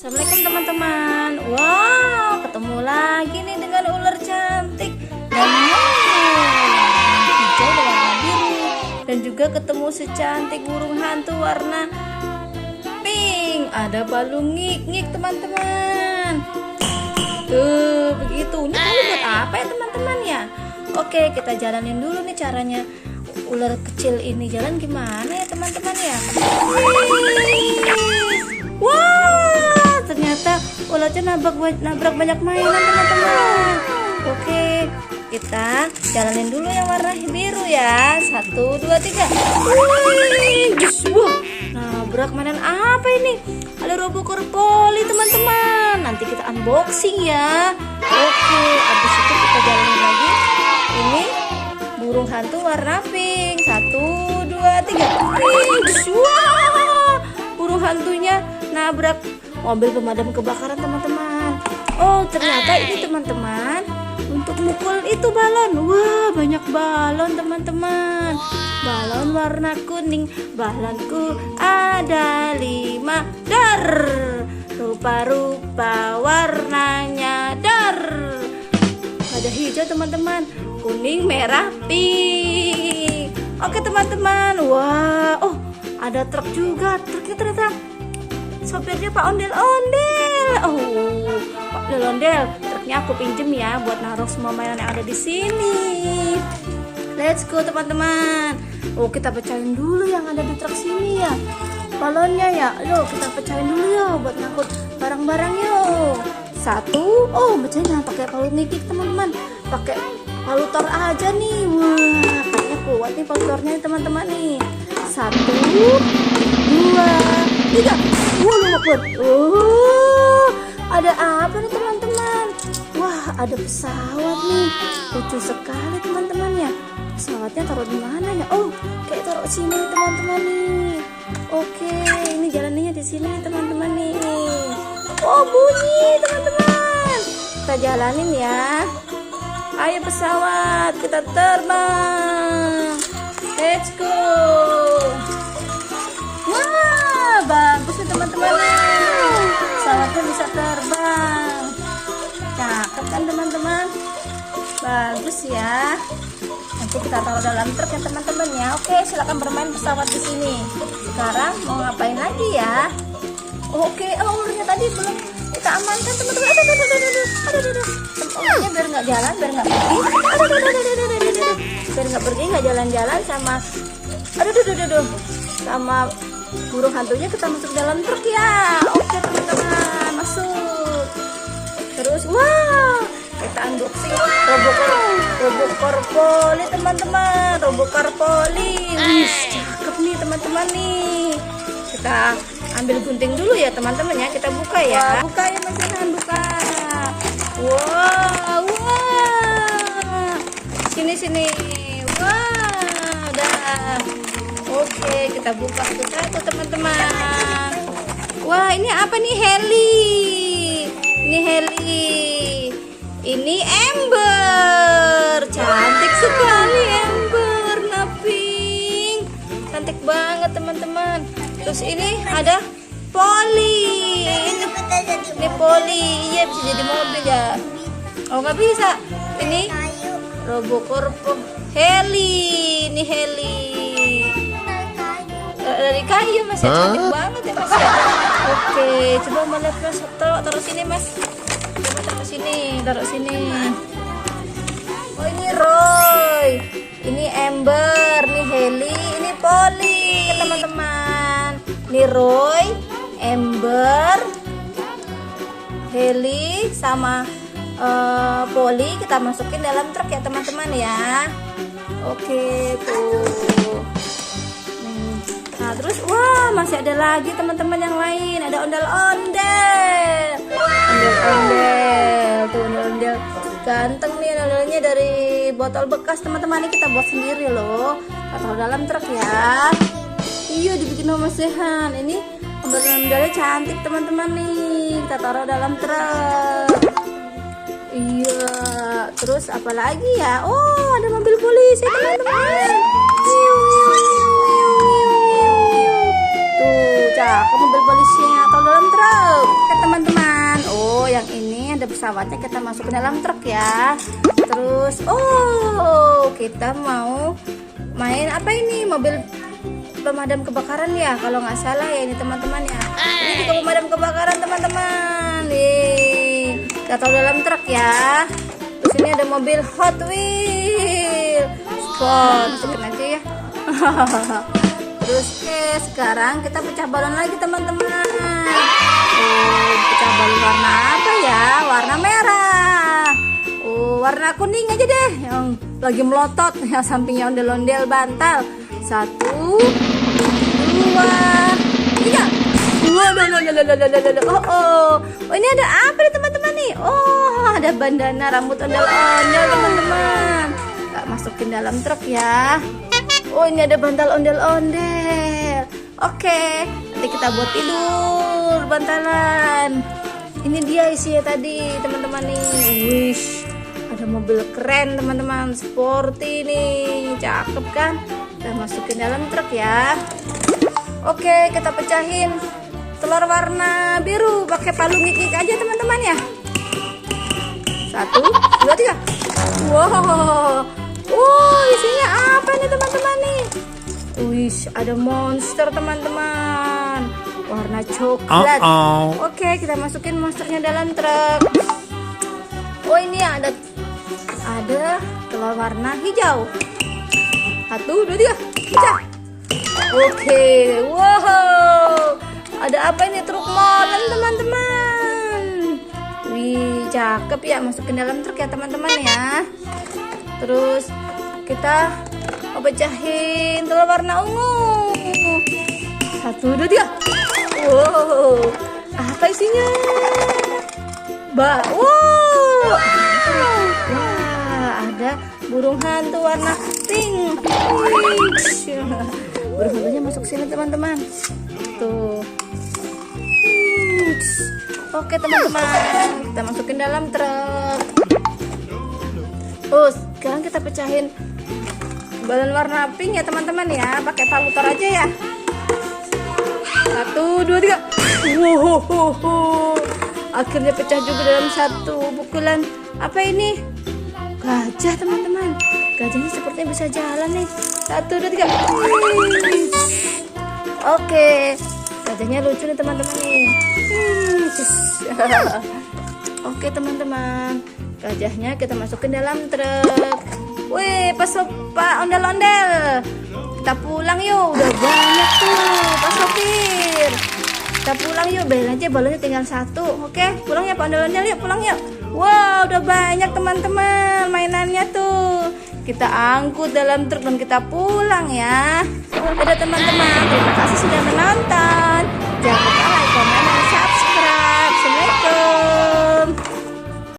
Assalamualaikum teman-teman. Wow, ketemu lagi nih dengan ular cantik dan hijau warna biru, dan juga ketemu secantik burung hantu warna pink. Ada balung ngik-ngik teman-teman. Tuh begitu. Ini kali buat apa ya teman-teman ya? Oke, kita jalanin dulu nih caranya. Ular kecil ini jalan gimana ya teman-teman ya? Wah, ternyata ularnya nabrak banyak mainan teman-teman. Oke, kita jalanin dulu yang warna biru ya. 1, 2, 3. Wih, wah, nabrak mainan apa ini? Ada Robocor Poli teman-teman. Nanti kita unboxing ya. Oke, habis itu kita jalanin lagi. Ini burung hantu warna pink. 1, 2, 3. Wah, burung hantunya nabrak mobil pemadam kebakaran teman-teman. Oh, ternyata ini teman-teman untuk mukul itu balon. Wah, banyak balon teman-teman. Balon warna kuning. Balonku ada 5 dar. Rupa-rupa warnanya dar. Ada hijau teman-teman, kuning, merah, pink. Oke teman-teman. Wah, oh ada truk juga. Truknya ternyata sopirnya Pak Ondel-Ondel. Oh, Pak Ondel-Ondel, truknya aku pinjem ya buat naruh semua mainan yang ada di sini. Let's go teman-teman. Oh, kita pecahin dulu yang ada di truk sini ya. Balonnya ya. Yuk, kita pecahin dulu ya buat ngangkut barang-barang yuk. 1. Oh, pecahin jangan pakai palu nikik teman-teman. Pakai palu tor aja nih. Wah, kayaknya kuat nih palu tornya teman-teman nih. 1, 2, 3. Oh, ada apa nih teman-teman? Wah, ada pesawat nih. Lucu sekali teman-teman ya. Pesawatnya taruh di mana ya? Oh, kayak taruh sini teman-teman nih. Oke, ini jalannya di sini teman-teman nih. Oh, bunyi teman-teman. Kita jalanin ya. Ayo pesawat, kita terbang. Let's go. Wah, bagus nih teman-teman. Pesawatnya bisa terbang. Cakep kan teman-teman? Bagus ya. Nanti kita taruh dalam truk ya teman-teman ya. Oke, silakan bermain pesawat di sini. Sekarang mau ngapain lagi ya? Oke, ularnya tadi belum kita amankan teman-teman. Aduh. Ularnya biar nggak jalan, biar nggak pergi. Biar nggak pergi, nggak jalan-jalan sama. Aduh. Sama burung hantunya kita masuk dalam truk ya. Oke teman-teman, masuk. Terus, wow, kita unboxing Robocor Poli teman-teman. Robocor Poli. Wih, cakep nih teman-teman nih. Kita ambil gunting dulu ya teman-teman ya. Kita buka ya. Buka ya Mas Rehan, buka. Wow. Sini. Wah, udah. Oke, kita buka satu-satu teman-teman. Wah, ini apa nih? Heli. Ini ember. Cantik sekali ember, warna pink. Cantik banget teman-teman. Terus ini ada Poli. Ini Poli. Iya, bisa jadi mobil ya. Oh, nggak bisa. Ini Robocor Heli. Ini Heli. Dari kayu Mas ya, cantik banget ya Mas ya. Oke, coba melihat Mas. Taruh sini Mas. Coba taruh sini. Oh, ini Roy. Ini Ember, ini Heli, ini Poli teman-teman. Ini Roy, Ember, Heli sama Poli kita masukin dalam truk ya teman-teman ya. Oke, tuh. Nah, terus wah, masih ada lagi teman-teman yang lain. Ada ondel-ondel. Tuh ondel-ondel. Ganteng nih ondel-ondelnya dari botol bekas teman-teman. Ini kita buat sendiri loh. Kita taruh dalam truk ya. Iya, dibikin sama Mas Rehan. Ini ondel-ondelnya cantik teman-teman nih. Kita taruh dalam truk. Iya, terus apa lagi ya? Oh, ada mobil polisi teman-teman. Tuh, cakep mobil polisinya. Kalau dalam truk, teman-teman pesawatnya kita masukin dalam truk ya. Terus kita mau main apa ini, mobil pemadam kebakaran ya kalau nggak salah ya ini teman-teman ya. Ini juga pemadam kebakaran teman-teman. Nih kita taruh dalam truk ya. Terus ini ada mobil Hot Wheels Sport, masukin aja ya. Terus sekarang kita pecah balon lagi teman-teman. Pecah balon warna apa ya? Warna merah. Warna kuning aja deh yang lagi melotot, yang sampingnya ondel-ondel bantal. 1, 2, 3. Ini ada apa nih teman-teman nih? Ada bandana rambut ondel-ondel teman-teman. Kita masukin dalam truk ya. Ini ada bantal ondel-ondel. Oke, nanti kita buat tidur bantalan. Ini dia isinya tadi teman-teman nih. Wish, ada mobil keren teman-teman, sporty nih, cakep kan? Kita masukin dalam truk ya. Oke, kita pecahin telur warna biru pakai palu ngik-ngik aja teman-teman ya. 1, 2, 3. Wow, isinya apa nih teman-teman nih? Wih, ada monster teman-teman, warna coklat. Oke, kita masukin monsternya dalam truk. Ini ada telur warna hijau. 1, 2, 3, pecah. Oke, wow, ada apa ini, truk molen teman-teman. Wih, cakep ya, masukin dalam truk ya teman-teman ya. Terus kita pecahin telur warna ungu. 1, 2, 3. Wow, apa isinya? Wah, ada burung hantu warna pink. Burung hantunya masuk sini teman-teman. Tuh. Oke teman-teman, kita masukin dalam truk. Sekarang kita pecahin balon warna pink ya teman-teman ya, pakai palutor aja ya. 1, 2, 3. Akhirnya pecah juga dalam satu pukulan. Apa ini? Gajah teman-teman. Gajahnya sepertinya bisa jalan nih. 1, 2, 3. Oke, gajahnya lucu nih teman-teman nih. Oke teman-teman, gajahnya kita masukin dalam truk. Wih, Pak ondel-ondel, kita pulang yuk. Udah banyak tuh Pak sopir. Kita pulang yuk, bayar aja balonnya tinggal 1. Oke, pulang ya Pak ondel-ondel, yuk pulang yuk. Wow, udah banyak teman-teman mainannya tuh. Kita angkut dalam truk dan kita pulang ya. Dadah teman-teman, terima kasih sudah menonton.